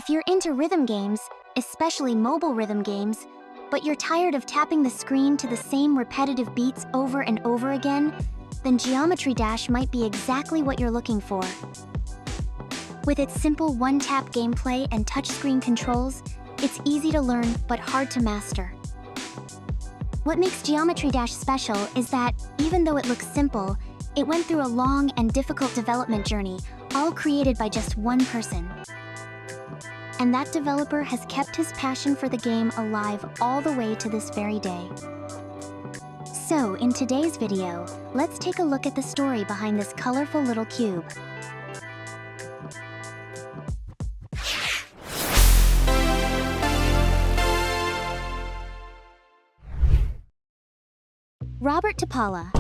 If you're into rhythm games, especially mobile rhythm games, but you're tired of tapping the screen to the same repetitive beats over and over again, then Geometry Dash might be exactly what you're looking for. With its simple one-tap gameplay and touchscreen controls, it's easy to learn but hard to master. What makes Geometry Dash special is that, even though it looks simple, it went through a long and difficult development journey, all created by just one person. And that developer has kept his passion for the game alive all the way to this very day. So, in today's video, let's take a look at the story behind this colorful little cube. Robert Topala,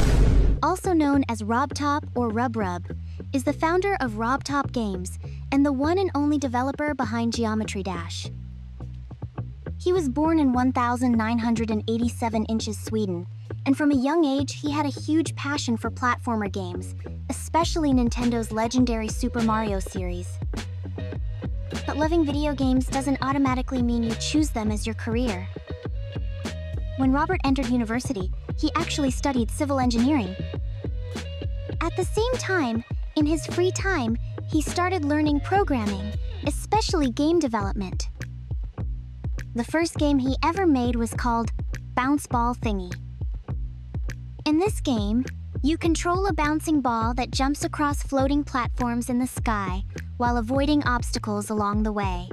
also known as RobTop or RubRub, is the founder of RobTop Games and the one and only developer behind Geometry Dash. He was born in 1987 inches Sweden, and from a young age he had a huge passion for platformer games, especially Nintendo's legendary Super Mario series. But loving video games doesn't automatically mean you choose them as your career. When Robert entered university, he actually studied civil engineering. At the same time, in his free time, he started learning programming, especially game development. The first game he ever made was called Bounce Ball Thingy. In this game, you control a bouncing ball that jumps across floating platforms in the sky while avoiding obstacles along the way.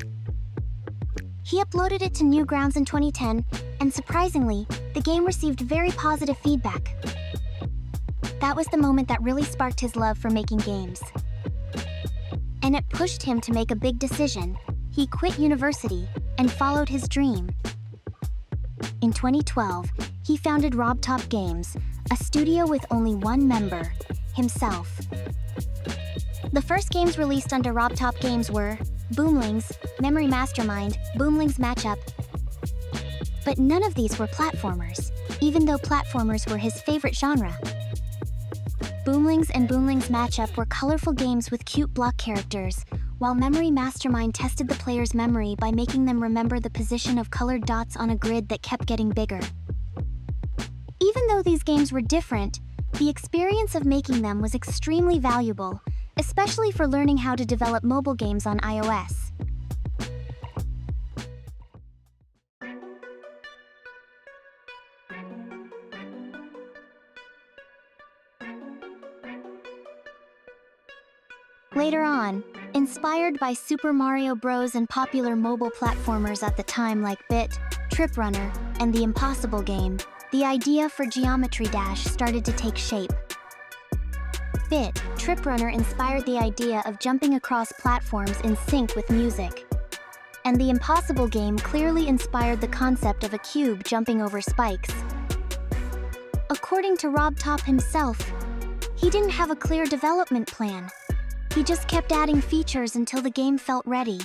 He uploaded it to Newgrounds in 2010, and surprisingly, the game received very positive feedback. That was the moment that really sparked his love for making games. And it pushed him to make a big decision. He quit university and followed his dream. In 2012, he founded RobTop Games, a studio with only one member, himself. The first games released under RobTop Games were Boomlings, Memory Mastermind, Boomlings Matchup. But none of these were platformers, even though platformers were his favorite genre. Boomlings and Boomlings Matchup were colorful games with cute block characters, while Memory Mastermind tested the player's memory by making them remember the position of colored dots on a grid that kept getting bigger. Even though these games were different, the experience of making them was extremely valuable, especially for learning how to develop mobile games on iOS. Later on, inspired by Super Mario Bros. And popular mobile platformers at the time like Bit, Trip Runner, and The Impossible Game, the idea for Geometry Dash started to take shape. Bit, Trip Runner inspired the idea of jumping across platforms in sync with music. And The Impossible Game clearly inspired the concept of a cube jumping over spikes. According to RobTop himself, he didn't have a clear development plan. He just kept adding features until the game felt ready.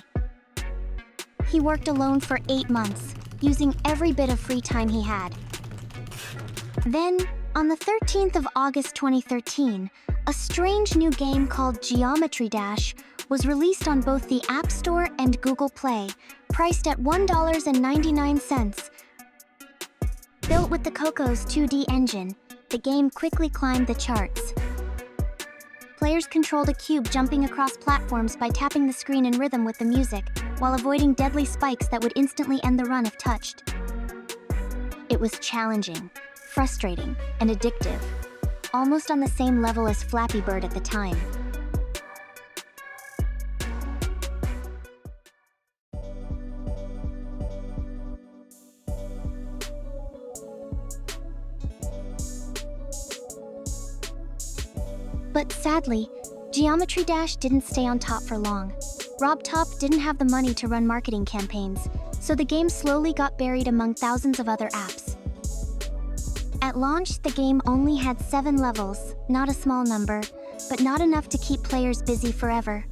He worked alone for 8 months, using every bit of free time he had. Then, on the 13th of August 2013, a strange new game called Geometry Dash was released on both the App Store and Google Play, priced at $1.99. Built with the Coco's 2D engine, the game quickly climbed the charts. Players controlled a cube jumping across platforms by tapping the screen in rhythm with the music, while avoiding deadly spikes that would instantly end the run if touched. It was challenging, frustrating, and addictive, almost on the same level as Flappy Bird at the time. But sadly, Geometry Dash didn't stay on top for long. RobTop didn't have the money to run marketing campaigns, so the game slowly got buried among thousands of other apps. At launch, the game only had 7 levels, not a small number, but not enough to keep players busy forever.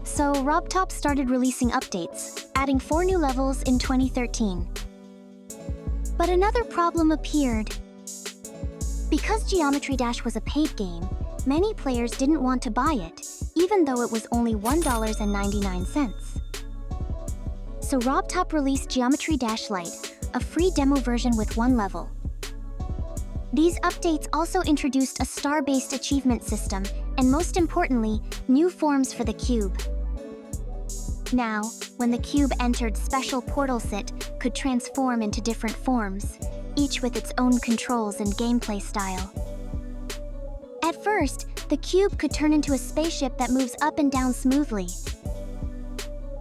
So RobTop started releasing updates, adding 4 new levels in 2013. But another problem appeared. Because Geometry Dash was a paid game, many players didn't want to buy it, even though it was only $1.99. so RobTop released Geometry Dash Lite, a free demo version with 1 level. These updates also introduced a star-based achievement system, and most importantly, new forms for the cube. Now, when the cube entered special portals, it could transform into different forms, each with its own controls and gameplay style. At first, the cube could turn into a spaceship that moves up and down smoothly.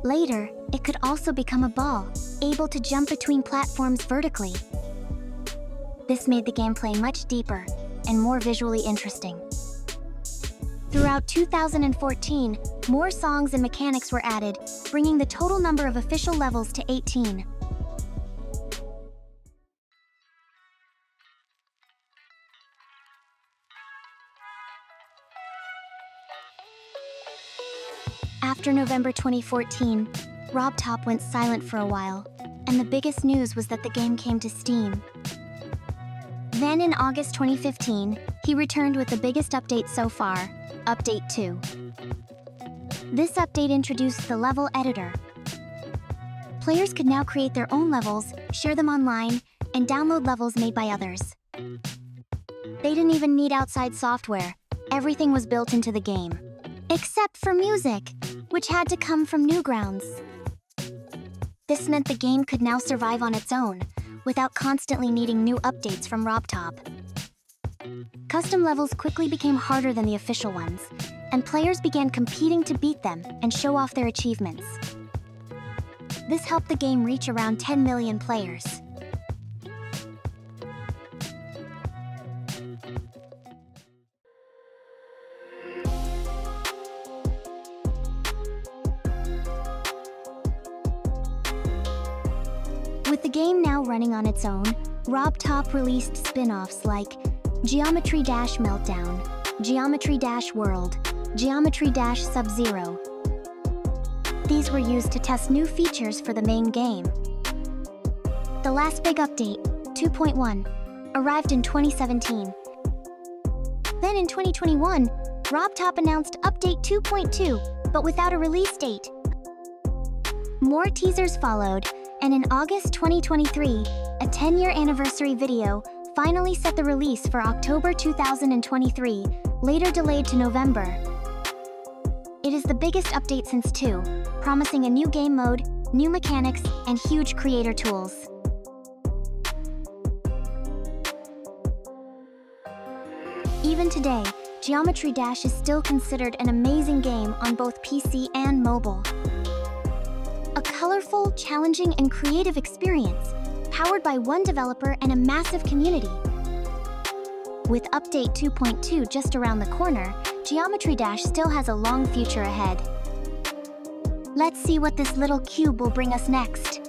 Later, it could also become a ball, able to jump between platforms vertically. This made the gameplay much deeper and more visually interesting. Throughout 2014, more songs and mechanics were added, bringing the total number of official levels to 18. After November 2014, RobTop went silent for a while, and the biggest news was that the game came to Steam. Then in August 2015, he returned with the biggest update so far, Update 2. This update introduced the level editor. Players could now create their own levels, share them online, and download levels made by others. They didn't even need outside software. Everything was built into the game. Except for music, which had to come from Newgrounds. This meant the game could now survive on its own, without constantly needing new updates from RobTop. Custom levels quickly became harder than the official ones, and players began competing to beat them and show off their achievements. This helped the game reach around 10 million players. With the game now running on its own, RobTop released spin-offs like Geometry Dash Meltdown, Geometry Dash World, Geometry Dash Sub-Zero. These were used to test new features for the main game. The last big update, 2.1, arrived in 2017. Then in 2021, RobTop announced Update 2.2, but without a release date. More teasers followed, and in August 2023, a 10-year anniversary video finally set the release for October 2023, later delayed to November. It is the biggest update since 2, promising a new game mode, new mechanics, and huge creator tools. Even today, Geometry Dash is still considered an amazing game on both PC and mobile. A colorful, challenging, and creative experience, powered by one developer and a massive community. With Update 2.2 just around the corner, Geometry Dash still has a long future ahead. Let's see what this little cube will bring us next.